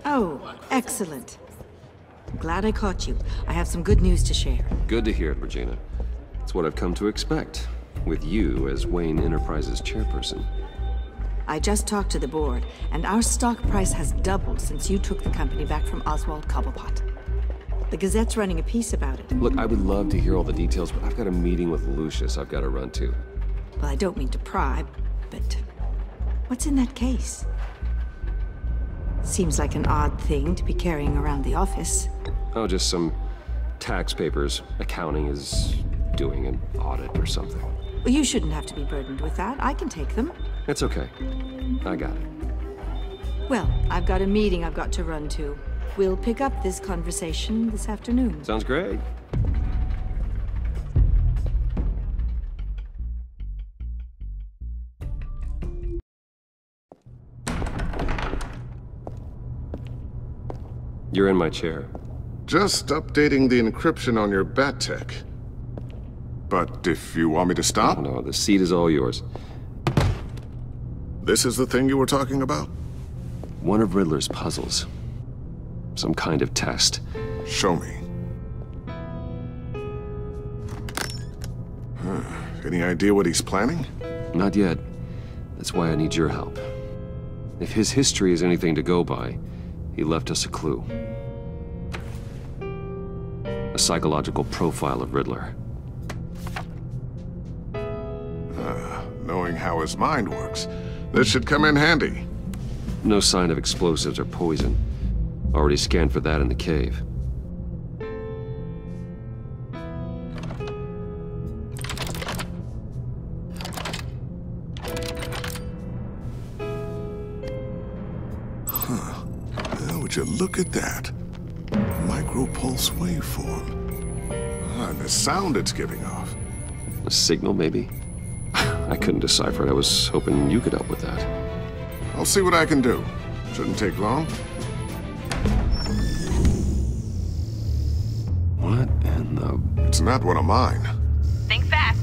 Oh, excellent. I'm glad I caught you. I have some good news to share. Good to hear it, Regina. It's what I've come to expect, with you as Wayne Enterprises chairperson. I just talked to the board, and our stock price has doubled since you took the company back from Oswald Cobblepot. The Gazette's running a piece about it. Look, I would love to hear all the details, but I've got a meeting with Lucius I've got to run to. Well, I don't mean to pry, but what's in that case? Seems like an odd thing to be carrying around the office. Oh, just some tax papers. Accounting is doing an audit or something. Well, you shouldn't have to be burdened with that. I can take them. It's okay. I got it. Well, I've got a meeting I've got to run to. We'll pick up this conversation this afternoon. Sounds great. You're in my chair. Just updating the encryption on your bat tech. But if you want me to stop? Oh, no, the seat is all yours. This is the thing you were talking about? One of Riddler's puzzles. Some kind of test. Show me. Any idea what he's planning? Not yet. That's why I need your help. If his history is anything to go by, he left us a clue. A psychological profile of Riddler. Knowing how his mind works, this should come in handy. No sign of explosives or poison. Already scanned for that in the cave. Would you look at that? Micropulse waveform. And the sound it's giving off. A signal, maybe? I couldn't decipher it. I was hoping you could help with that. I'll see what I can do. Shouldn't take long. What in the... It's not one of mine. Think fast.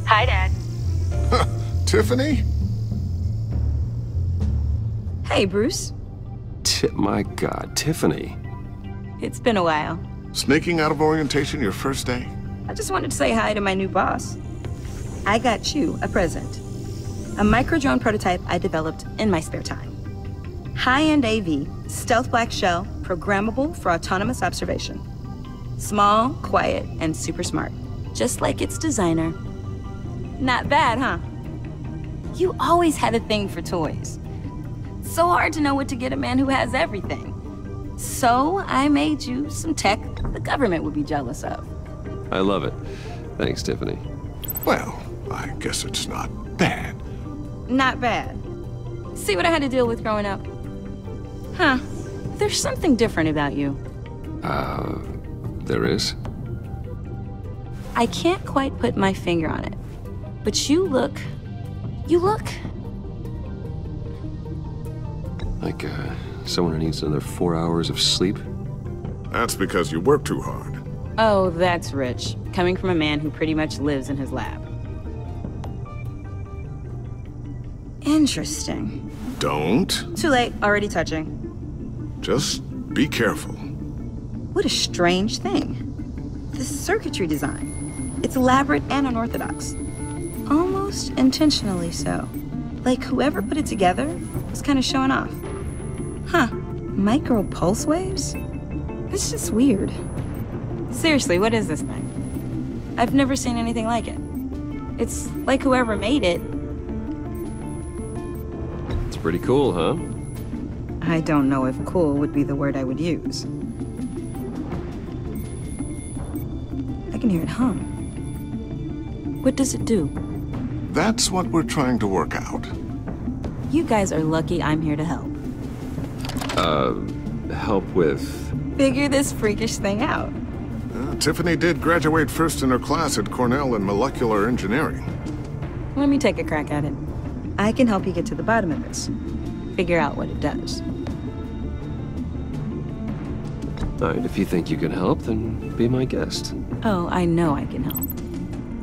Hi, Dad. Tiffany? Hey, Bruce. My God, Tiffany. It's been a while. Sneaking out of orientation your first day? I just wanted to say hi to my new boss. I got you a present. A micro-drone prototype I developed in my spare time. High-end AV, stealth black shell, programmable for autonomous observation. Small, quiet, and super smart. Just like its designer. Not bad, huh? You always had a thing for toys. So hard to know what to get a man who has everything. So I made you some tech the government would be jealous of. I love it. Thanks, Tiffany. Well, I guess it's not bad. Not bad. See what I had to deal with growing up? Huh. There's something different about you. There is? I can't quite put my finger on it. But you look... Like, someone who needs another 4 hours of sleep? That's because you work too hard. Oh, that's rich. Coming from a man who pretty much lives in his lab. Interesting. Don't. Too late, already touching. Just be careful. What a strange thing. The circuitry design. It's elaborate and unorthodox. Almost intentionally so. Like whoever put it together was kind of showing off. Huh. Micro pulse waves? It's just weird. Seriously, what is this thing? I've never seen anything like it. It's like whoever made it. It's pretty cool, huh? I don't know if cool would be the word I would use. I can hear it hum. What does it do? That's what we're trying to work out. You guys are lucky I'm here to help. Help with... Figure this freakish thing out. Tiffany did graduate first in her class at Cornell in molecular engineering. Let me take a crack at it. I can help you get to the bottom of this. Figure out what it does. Alright, if you think you can help, then be my guest. Oh, I know I can help.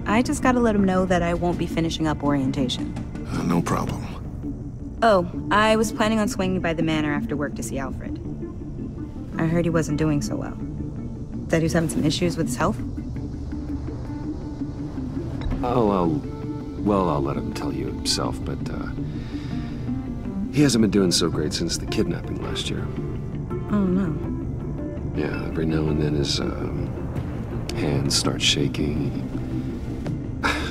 I just gotta let him know that I won't be finishing up orientation. No problem. Oh, I was planning on swinging by the manor after work to see Alfred. I heard he wasn't doing so well. That he was having some issues with his health? I'll let him tell you himself, but, he hasn't been doing so great since the kidnapping last year. Oh, no. Yeah, every now and then his, hands start shaking.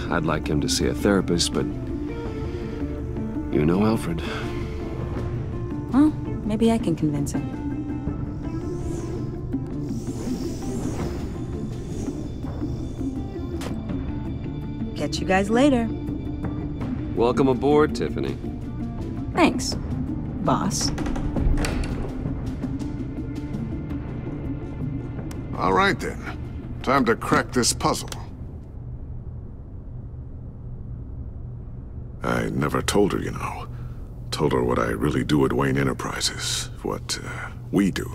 I'd like him to see a therapist, but you know Alfred. Well, maybe I can convince him. Catch you guys later. Welcome aboard, Tiffany. Thanks, boss. All right then. Time to crack this puzzle. I never told her, you know. Told her what I really do at Wayne Enterprises. What, we do.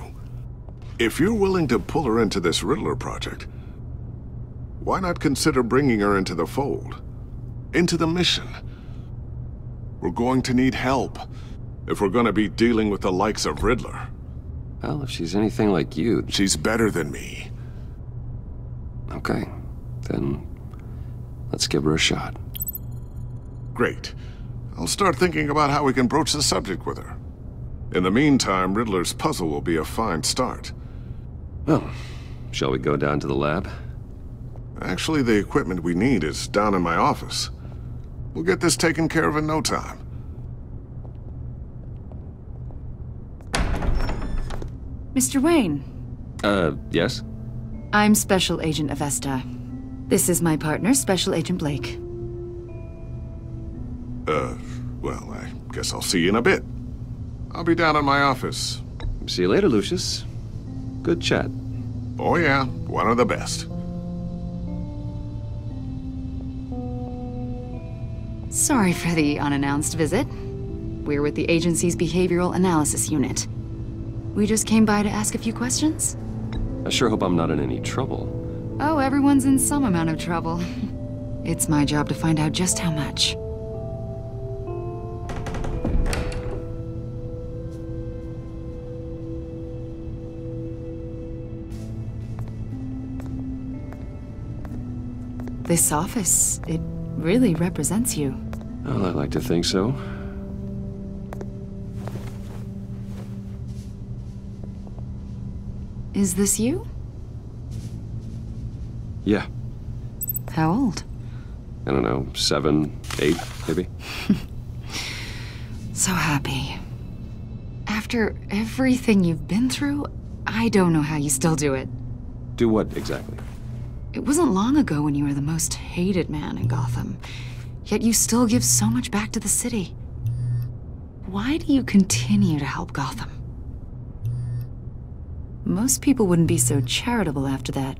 If you're willing to pull her into this Riddler project, why not consider bringing her into the fold? Into the mission? We're going to need help if we're going to be dealing with the likes of Riddler. Well, if she's anything like you... She's better than me. Okay, then let's give her a shot. Great. I'll start thinking about how we can broach the subject with her. In the meantime, Riddler's puzzle will be a fine start. Well, shall we go down to the lab? Actually, the equipment we need is down in my office. We'll get this taken care of in no time. Mr. Wayne. Yes? I'm Special Agent Avesta. This is my partner, Special Agent Blake. Well, I guess I'll see you in a bit. I'll be down in my office. See you later, Lucius. Good chat. Oh yeah, one of the best. Sorry for the unannounced visit. We're with the agency's Behavioral Analysis Unit. We just came by to ask a few questions. I sure hope I'm not in any trouble. Oh, everyone's in some amount of trouble. It's my job to find out just how much. This office, it really represents you. Well, I'd like to think so. Is this you? Yeah. How old? I don't know, 7, 8, maybe? So happy. After everything you've been through, I don't know how you still do it. Do what, exactly? It wasn't long ago when you were the most hated man in Gotham, yet you still give so much back to the city. Why do you continue to help Gotham? Most people wouldn't be so charitable after that.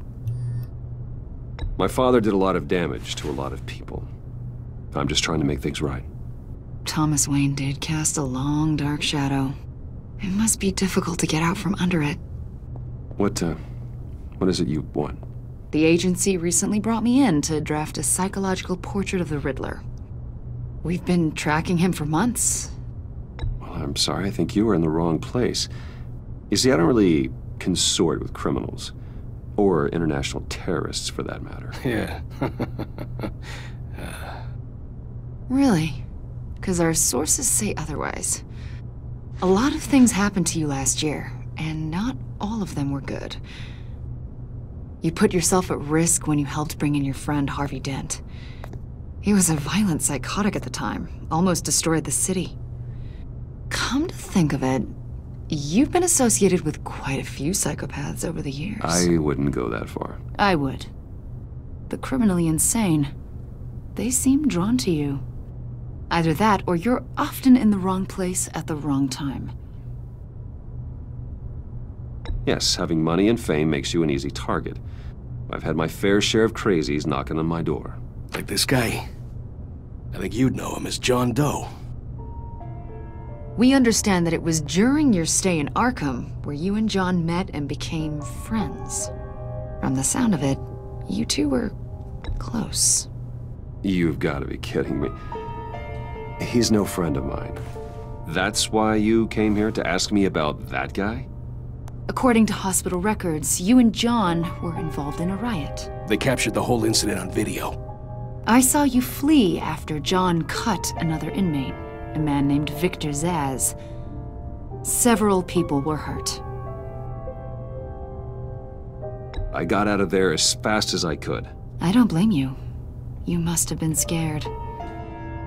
My father did a lot of damage to a lot of people. I'm just trying to make things right. Thomas Wayne did cast a long, dark shadow. It must be difficult to get out from under it. What is it you want? The agency recently brought me in to draft a psychological portrait of the Riddler. We've been tracking him for months. Well, I'm sorry, I think you were in the wrong place. You see, I don't really consort with criminals. Or international terrorists, for that matter. Yeah. Really? Because our sources say otherwise. A lot of things happened to you last year, and not all of them were good. You put yourself at risk when you helped bring in your friend Harvey Dent. He was a violent psychotic at the time, almost destroyed the city. Come to think of it, you've been associated with quite a few psychopaths over the years. I wouldn't go that far. I would. The criminally insane. They seem drawn to you. Either that, or you're often in the wrong place at the wrong time. Yes, having money and fame makes you an easy target. I've had my fair share of crazies knocking on my door. Like this guy. I think you'd know him as John Doe. We understand that it was during your stay in Arkham where you and John met and became friends. From the sound of it, you two were close. You've got to be kidding me. He's no friend of mine. That's why you came here to ask me about that guy? According to hospital records, you and John were involved in a riot. They captured the whole incident on video. I saw you flee after John cut another inmate, a man named Victor Zsasz. Several people were hurt. I got out of there as fast as I could. I don't blame you. You must have been scared.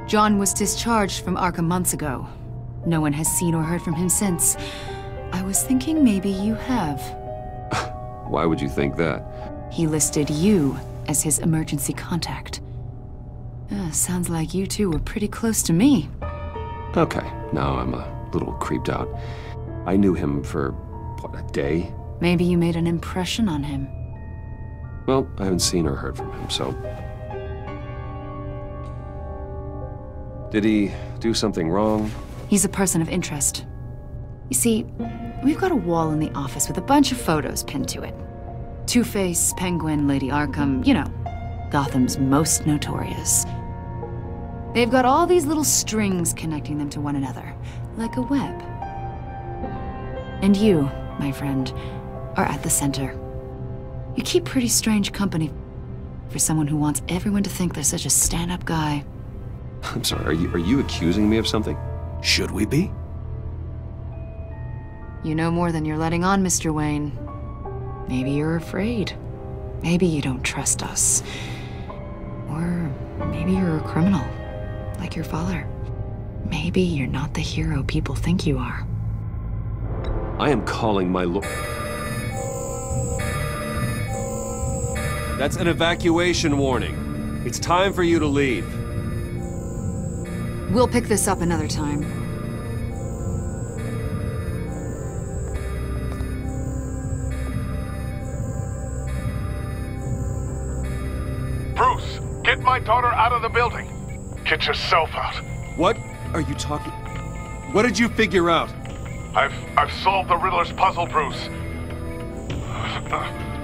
John was discharged from Arkham months ago. No one has seen or heard from him since. I was thinking maybe you have. Why would you think that? He listed you as his emergency contact. Sounds like you two were pretty close to me. Okay, now I'm a little creeped out. I knew him for, what, a day? Maybe you made an impression on him. Well, I haven't seen or heard from him, so... Did he do something wrong? He's a person of interest. You see, we've got a wall in the office with a bunch of photos pinned to it. Two-Face, Penguin, Lady Arkham, you know, Gotham's most notorious. They've got all these little strings connecting them to one another, like a web. And you, my friend, are at the center. You keep pretty strange company for someone who wants everyone to think they're such a stand-up guy. I'm sorry, are you accusing me of something? Should we be? You know more than you're letting on, Mr. Wayne. Maybe you're afraid. Maybe you don't trust us. Or maybe you're a criminal, like your father. Maybe you're not the hero people think you are. I am calling my That's an evacuation warning. It's time for you to leave. We'll pick this up another time. Bruce, get my daughter out of the building. Get yourself out. What are you talking... What did you figure out? I've solved the Riddler's puzzle, Bruce.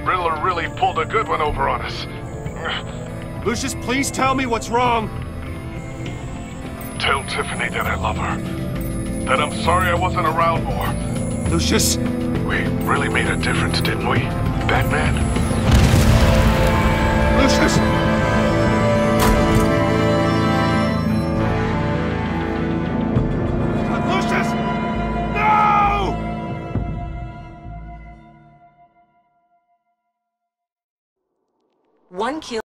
Riddler really pulled a good one over on us. Lucius, please tell me what's wrong. Tell Tiffany that I love her. That I'm sorry I wasn't around more. Lucius! We really made a difference, didn't we, Batman? Lucius! Lucius! No! One kill.